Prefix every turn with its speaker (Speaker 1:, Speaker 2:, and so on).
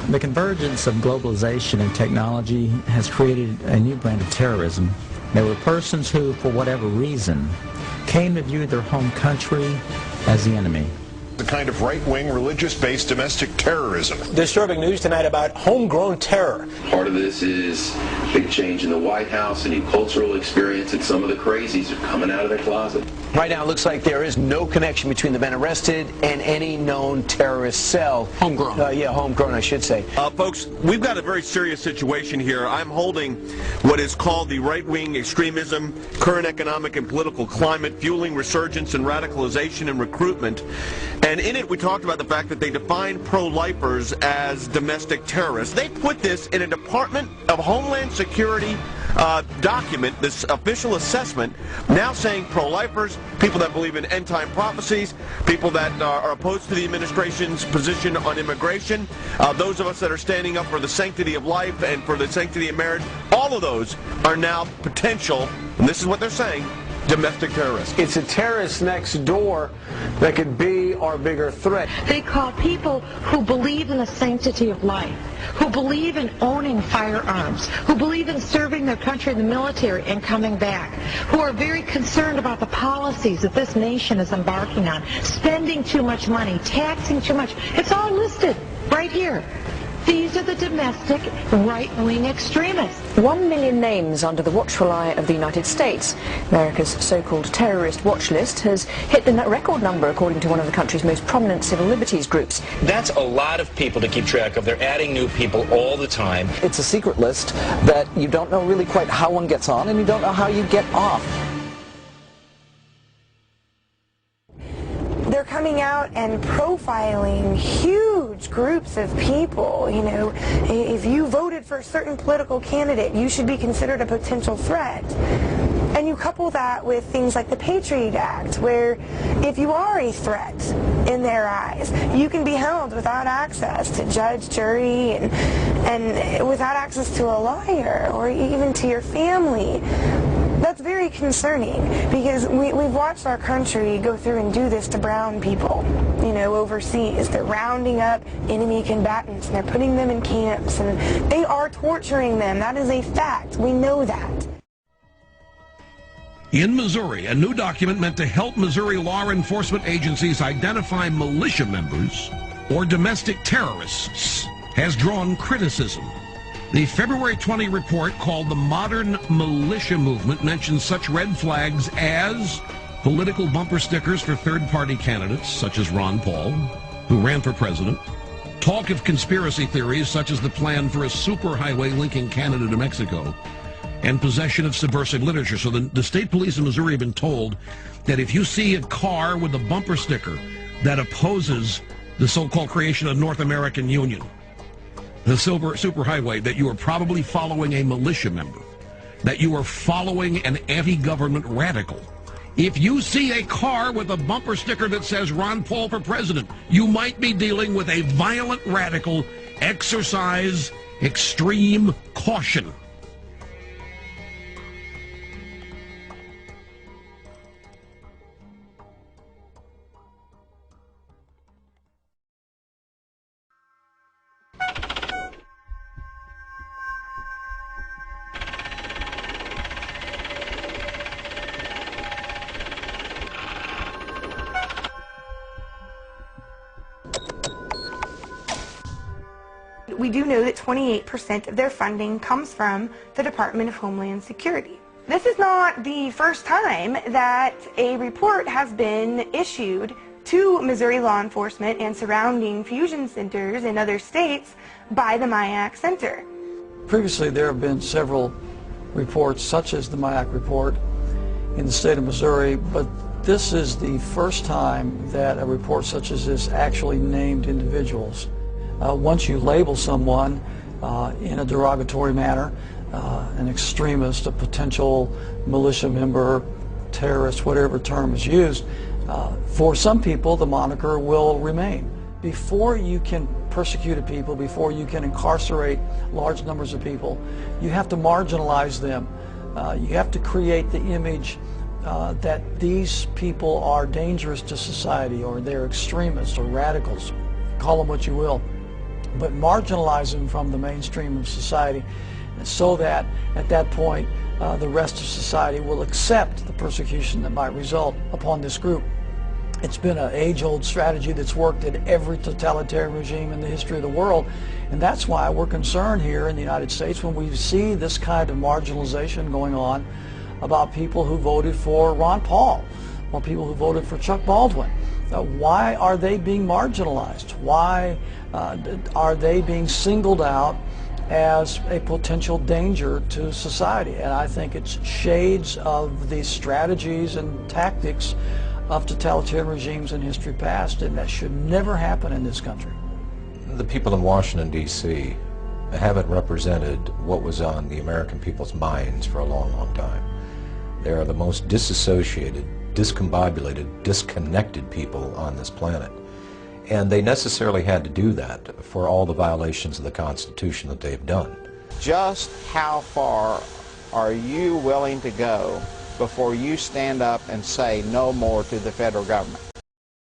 Speaker 1: The convergence of globalization and technology has created a new brand of terrorism. There were persons who, for whatever reason, came to view their home country as the enemy.
Speaker 2: The kind of right-wing, religious-based domestic terrorism.
Speaker 3: Disturbing news tonight about homegrown terror.
Speaker 4: Part of this is big change in the White House, a new cultural experience, and some of the crazies are coming out of their closet.
Speaker 3: Right now, it looks like there is no connection between the men arrested and any known terrorist cell.
Speaker 5: Homegrown.
Speaker 3: Yeah, homegrown, I should say.
Speaker 5: Folks, we've got a very serious situation here. I'm holding what is called the right-wing extremism, current economic and political climate, fueling resurgence and radicalization and recruitment. And in it, we talked about the fact that they define pro-lifers as domestic terrorists. They put this in a Department of Homeland Security document, this official assessment, now saying pro-lifers, people that believe in end-time prophecies, people that are opposed to the administration's position on immigration, those of us that are standing up for the sanctity of life and for the sanctity of marriage, all of those are now potential, and this is what they're saying, domestic terrorists.
Speaker 3: It's a terrorist next door that could be our bigger threat.
Speaker 6: They call people who believe in the sanctity of life, who believe in owning firearms, who believe in serving their country in the military and coming back, who are very concerned about the policies that this nation is embarking on, spending too much money, taxing too much. It's all listed right here. These are the domestic right-wing extremists.
Speaker 7: 1 million names under the watchful eye of the United States. America's so-called terrorist watch list has hit the record number according to one of the country's most prominent civil liberties groups.
Speaker 8: That's a lot of people to keep track of. They're adding new people all the time.
Speaker 9: It's a secret list that you don't know really quite how one gets on and you don't know how you get off.
Speaker 10: They're coming out and profiling huge groups of people. You know, if you voted for a certain political candidate, you should be considered a potential threat. And you couple that with things like the Patriot Act, where if you are a threat in their eyes, you can be held without access to judge, jury, and without access to a lawyer or even to your family. That's very concerning because we've watched our country go through and do this to brown people, you know, overseas. They're rounding up enemy combatants and they're putting them in camps and they are torturing them. That is a fact. We know that.
Speaker 11: In Missouri, a new document meant to help Missouri law enforcement agencies identify militia members or domestic terrorists has drawn criticism. The February 20 report called the Modern Militia Movement mentions such red flags as political bumper stickers for third-party candidates, such as Ron Paul, who ran for president, talk of conspiracy theories such as the plan for a superhighway linking Canada to Mexico, and possession of subversive literature. So the state police in Missouri have been told that if you see a car with a bumper sticker that opposes the so-called creation of North American Union, the superhighway, that you are probably following a militia member, that you are following an anti-government radical. If you see a car with a bumper sticker that says Ron Paul for president, you might be dealing with a violent radical. Exercise extreme caution.
Speaker 10: We do know that 28% of their funding comes from the Department of Homeland Security. This is not the first time that a report has been issued to Missouri law enforcement and surrounding fusion centers in other states by the MIAC Center.
Speaker 12: Previously, there have been several reports, such as the MIAC report in the state of Missouri, but this is the first time that a report such as this actually named individuals. Once you label someone in a derogatory manner, an extremist, a potential militia member, terrorist, whatever term is used, for some people the moniker will remain. Before you can persecute people, before you can incarcerate large numbers of people, you have to marginalize them. You have to create the image that these people are dangerous to society, or they're extremists or radicals. Call them what you will. but marginalize them from the mainstream of society, so that at that point the rest of society will accept the persecution that might result upon this group. It's been an age-old strategy that's worked in every totalitarian regime in the history of the world, and that's why we're concerned here in the United States when we see this kind of marginalization going on about people who voted for Ron Paul or people who voted for Chuck Baldwin. Why are they being marginalized? Why are they being singled out as a potential danger to society? And I think it's shades of the strategies and tactics of totalitarian regimes in history past, and that should never happen in this country.
Speaker 13: The people in Washington, D.C. haven't represented what was on the American people's minds for a long, long time. They are the most disassociated, discombobulated, disconnected people on this planet. And they necessarily had to do that for all the violations of the Constitution that they've done.
Speaker 14: Just how far are you willing to go before you stand up and say no more to the federal government?